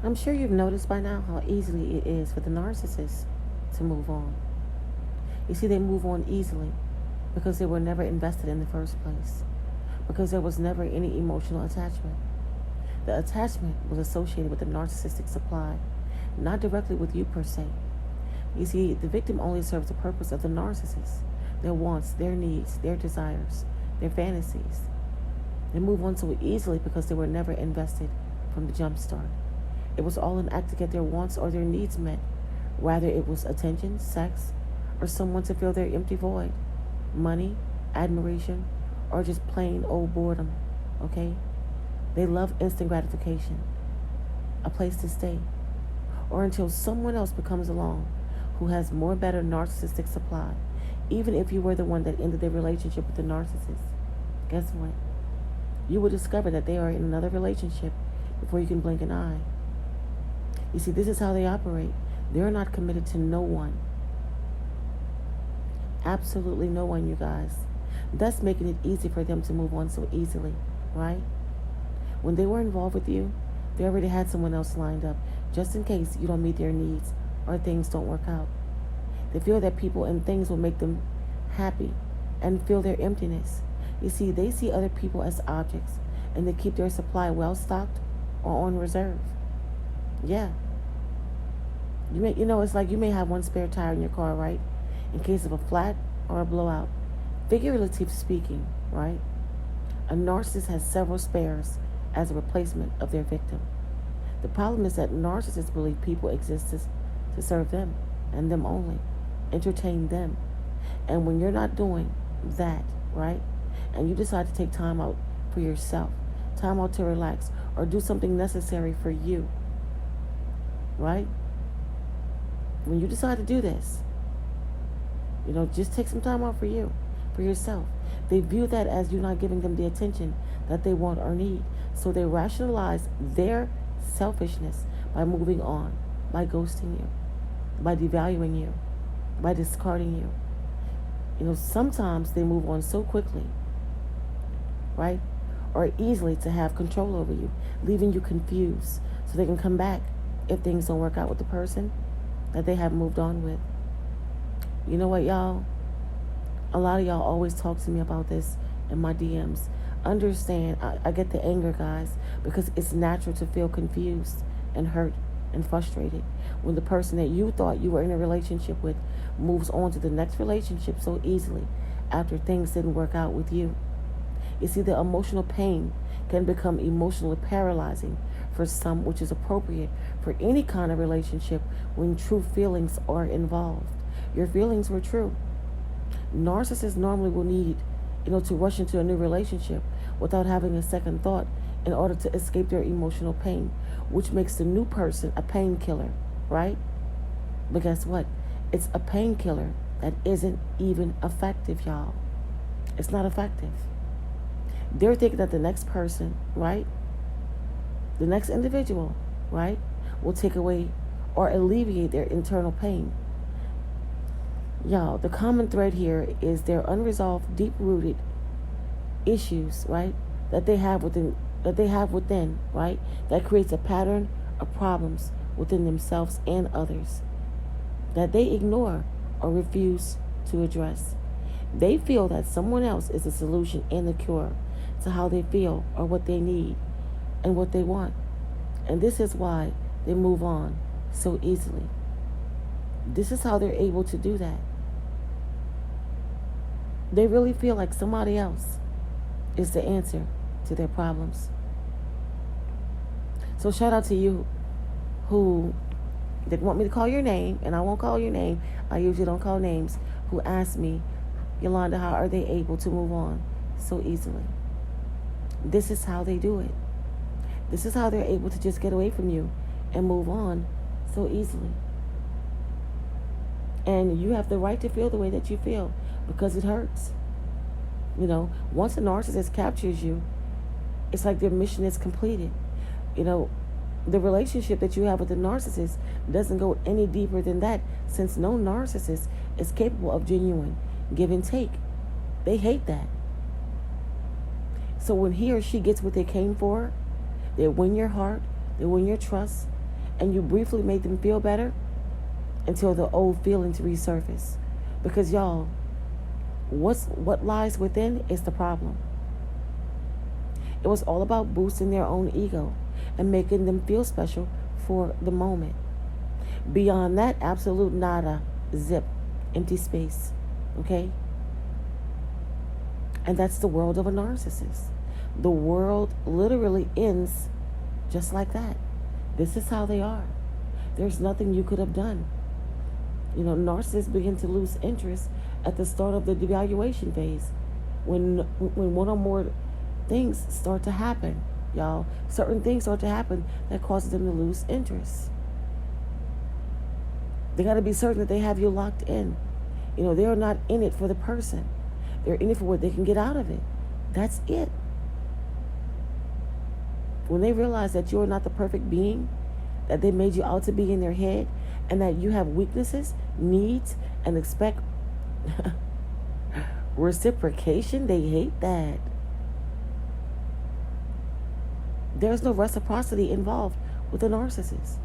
I'm sure you've noticed by now how easily it is for the narcissist to move on. You see, they move on easily because they were never invested in the first place, because there was never any emotional attachment. The attachment was associated with the narcissistic supply, not directly with you per se. You see, the victim only serves the purpose of the narcissist, their wants, their needs, their desires, their fantasies. They move on so easily because they were never invested from the jump start. It was all an act to get their wants or their needs met. Whether it was attention, sex, or someone to fill their empty void, money, admiration, or just plain old boredom, okay? They love instant gratification, a place to stay, or until someone else becomes along who has more better narcissistic supply, even if you were the one that ended their relationship with the narcissist. Guess what? You will discover that they are in another relationship before you can blink an eye. You see, this is how they operate. They're not committed to no one. Absolutely no one, you guys. Thus making it easy for them to move on so easily, right? When they were involved with you, they already had someone else lined up, just in case you don't meet their needs or things don't work out. They feel that people and things will make them happy and fill their emptiness. You see, they see other people as objects, and they keep their supply well stocked or on reserve. Yeah. It's like you may have one spare tire in your car, right? In case of a flat or a blowout. Figuratively speaking, right? A narcissist has several spares as a replacement of their victim. The problem is that narcissists believe people exist to serve them and them only, entertain them. And when you're not doing that, right, and you decide to take time out for yourself, time out to relax, or do something necessary for you, right? When you decide to do this, just take some time out for you, for yourself. They view that as you not giving them the attention that they want or need. So they rationalize their selfishness by moving on, by ghosting you, by devaluing you, by discarding you. Sometimes they move on so quickly, right? Or easily to have control over you, leaving you confused so they can come back if things don't work out with the person that they have moved on with. You know what, y'all? A lot of y'all always talk to me about this in my DMs. Understand, I get the anger, guys, because it's natural to feel confused and hurt and frustrated when the person that you thought you were in a relationship with moves on to the next relationship so easily after things didn't work out with you. You see, the emotional pain can become emotionally paralyzing for some, which is appropriate for any kind of relationship when true feelings are involved. Your feelings were true. Narcissists normally will need, to rush into a new relationship without having a second thought in order to escape their emotional pain, which makes the new person a painkiller, right? But guess what? It's a painkiller that isn't even effective, y'all. It's not effective. They're thinking that the next person, right? The next individual, right, will take away or alleviate their internal pain. Y'all, the common thread here is their unresolved, deep-rooted issues, right, that they have within, right, that creates a pattern of problems within themselves and others that they ignore or refuse to address. They feel that someone else is the solution and the cure to how they feel or what they need and what they want. And this is why they move on so easily. This is how they're able to do that. They really feel like somebody else is the answer to their problems. So shout out to you who didn't want me to call your name, and I won't call your name. I usually don't call names. Who asked me, Yolanda, how are they able to move on so easily? This is how they do it. This is how they're able to just get away from you and move on so easily. And you have the right to feel the way that you feel because it hurts. Once a narcissist captures you, it's like their mission is completed. The relationship that you have with the narcissist doesn't go any deeper than that, since no narcissist is capable of genuine give and take. They hate that. So when he or she gets what they came for, they win your heart, they win your trust, and you briefly made them feel better until the old feelings resurface. Because y'all, what lies within is the problem. It was all about boosting their own ego and making them feel special for the moment. Beyond that, absolute nada, zip, empty space. Okay? And that's the world of a narcissist. The world literally ends just like that. This is how they are. There's nothing you could have done. Narcissists begin to lose interest at the start of the devaluation phase. When one or more things start to happen, y'all. Certain things start to happen that causes them to lose interest. They got to be certain that they have you locked in. They're not in it for the person. They're in it for what they can get out of it. That's it. When they realize that you're not the perfect being that they made you out to be in their head, and that you have weaknesses, needs, and expect reciprocation, they hate that. There's no reciprocity involved with a narcissist.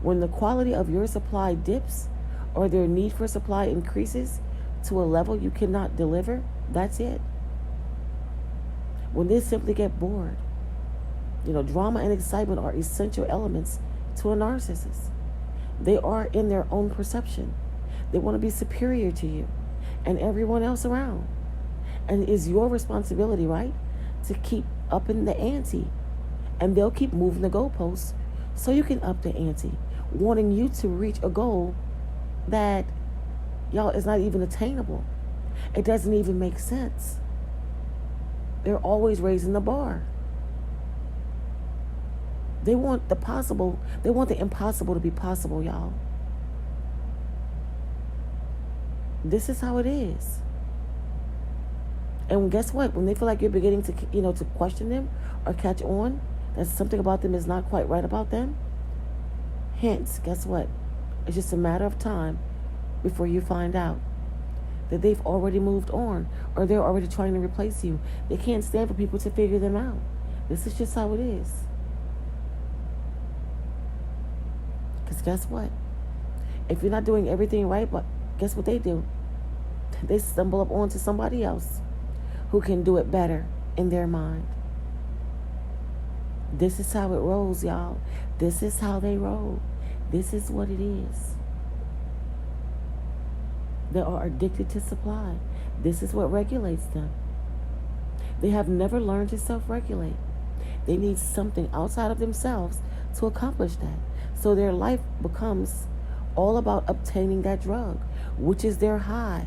When the quality of your supply dips or their need for supply increases to a level you cannot deliver, that's it. When they simply get bored. Drama and excitement are essential elements to a narcissist. They are in their own perception. They want to be superior to you and everyone else around. And it is your responsibility, right, to keep upping the ante. And they'll keep moving the goalposts so you can up the ante, wanting you to reach a goal that, y'all, is not even attainable. It doesn't even make sense. They're always raising the bar. They want the possible, they want the impossible to be possible, y'all. This is how it is. And guess what? When they feel like you're beginning to, to question them or catch on that something about them is not quite right about them, hence, guess what? It's just a matter of time before you find out that they've already moved on or they're already trying to replace you. They can't stand for people to figure them out. This is just how it is. Because guess what? If you're not doing everything right, but guess what they do? They stumble up onto somebody else who can do it better in their mind. This is how it rolls, y'all. This is how they roll. This is what it is. They are addicted to supply. This is what regulates them. They have never learned to self-regulate. They need something outside of themselves to accomplish that. So their life becomes all about obtaining that drug, which is their high.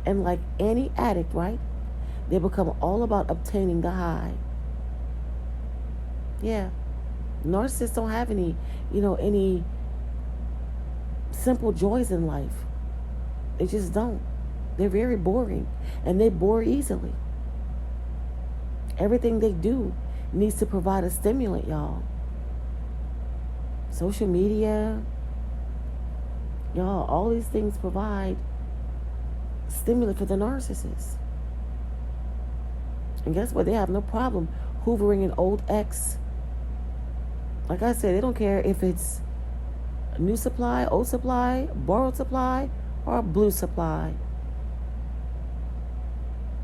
And like any addict, right? They become all about obtaining the high. Yeah. Narcissists don't have any simple joys in life. They just don't. They're very boring. And they bore easily. Everything they do needs to provide a stimulant, y'all. Social media, y'all, all these things provide stimulant for the narcissist. And guess what? They have no problem hoovering an old ex. Like I said, they don't care if it's a new supply, old supply, borrowed supply, or a blue supply.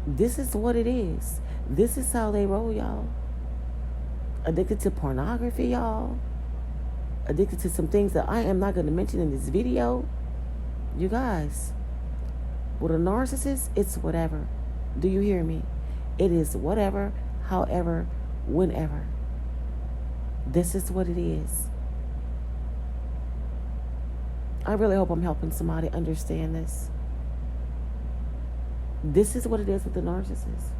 This is what it is. This is how they roll, y'all. Addicted to pornography, y'all. Addicted to some things that I am not going to mention in this video. You guys, with a narcissist, it's whatever. Do you hear me? It is whatever, however, whenever. This is what it is. I really hope I'm helping somebody understand this. This is what it is with the narcissist.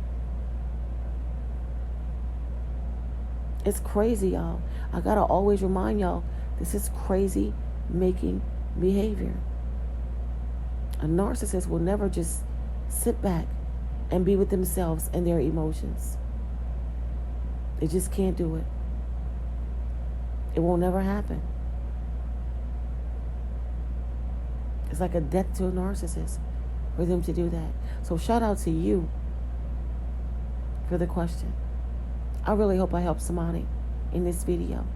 It's crazy, y'all. I gotta always remind y'all, this is crazy making behavior. A narcissist will never just sit back and be with themselves and their emotions. They just can't do it. It will never happen. It's like a death to a narcissist for them to do that. So shout out to you for the question. I really hope I helped somebody in this video.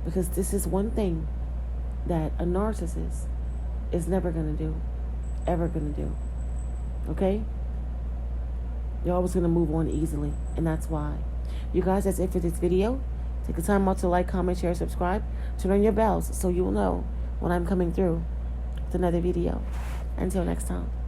Because this is one thing that a narcissist is never going to do, ever going to do. Okay? You're always going to move on easily, and that's why. You guys, that's it for this video. Take the time out to like, comment, share, subscribe. Turn on your bells so you will know when I'm coming through with another video. Until next time.